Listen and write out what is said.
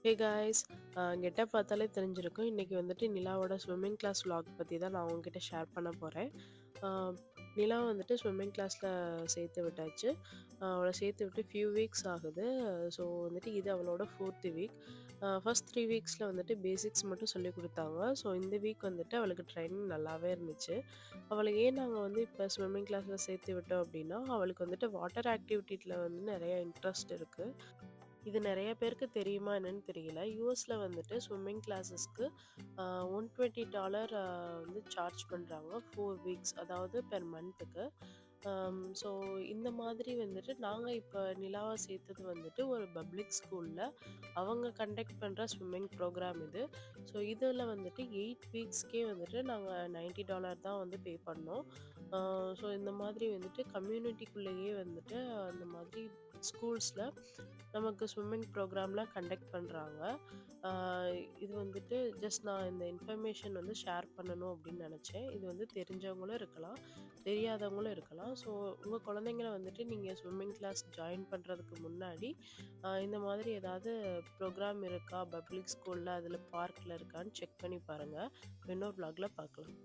Hey guys, getup பார்த்தாலே தெரிஞ்சிருக்கும். இன்னைக்கு வந்துட்டு நிலாவோட ஸ்விம்மிங் கிளாஸ் vlog பற்றி தான் நான் உங்ககிட்ட ஷேர் பண்ண போகிறேன். நிலா வந்துட்டு ஸ்விம்மிங் கிளாஸில் சேர்த்து விட்டாச்சு. அவளை சேர்த்து விட்டு ஃபியூ வீக்ஸ் ஆகுது. ஸோ வந்துட்டு இது அவளோட ஃபோர்த்து வீக். ஃபர்ஸ்ட் 3 வீக்ஸில் வந்துட்டு பேசிக்ஸ் மட்டும் சொல்லி கொடுத்தாங்க. ஸோ இந்த வீக் வந்துட்டு அவளுக்கு ட்ரைனிங் நல்லாவே இருந்துச்சு. அவளை ஏன் நாங்கள் வந்து இப்போ ஸ்விம்மிங் கிளாஸில் சேர்த்து விட்டோம் அப்படின்னா, அவளுக்கு வந்துட்டு வாட்டர் ஆக்டிவிட்டியில் வந்து நிறைய இன்ட்ரெஸ்ட் இருக்குது. இது நெறைய பேருக்கு தெரியுமா என்னன்னு தெரியல. யுஎஸ்ல வந்துட்டு ஸ்விம்மிங் கிளாஸஸ்க்கு $120 வந்து சார்ஜ் பண்றாங்க 4 வீக்ஸ். அதாவது பெர் மந்த்துக்கு. ஸோ இந்த மாதிரி வந்துட்டு நாங்க இப்ப நிலாவ சேர்த்தது வந்துட்டு ஒரு பப்ளிக் ஸ்கூல்ல அவங்க கண்டக்ட் பண்ற ஸ்விம்மிங் ப்ரோக்ராம் இது. ஸோ இதுல வந்துட்டு 8 வீக்ஸ்க்கே வந்துட்டு நாங்க $90 தான் வந்து பே பண்ணோம். ஸோ இந்த மாதிரி வந்துட்டு கம்யூனிட்டிக்குள்ளேயே வந்துட்டு அந்த மாதிரி ஸ்கூல்ஸ்ல நமக்கு ஸ்விம்மிங் ப்ரோக்ராம்லாம் கண்டக்ட் பண்றாங்க. ஆ இது வந்துட்டு ஜஸ்ட் நான் இந்த இன்ஃபர்மேஷன் வந்து ஷேர் பண்ணணும் அப்படின்னு நெனச்சேன். இது வந்து தெரிஞ்சவங்களும் இருக்கலாம், தெரியாதவங்களும் இருக்கலாம். ஸோ உங்க குழந்தைங்கள வந்துட்டு நீங்க ஸ்விம்மிங் கிளாஸ் ஜாயின் பண்றதுக்கு முன்னாடி, இந்த மாதிரி ஏதாவது ப்ரோக்ராம் இருக்கா பப்ளிக் ஸ்கூல்ல, அதில பார்க்ல இருக்கான்னு செக் பண்ணி பாருங்க. இன்னொரு vlogல பார்க்கலாம்.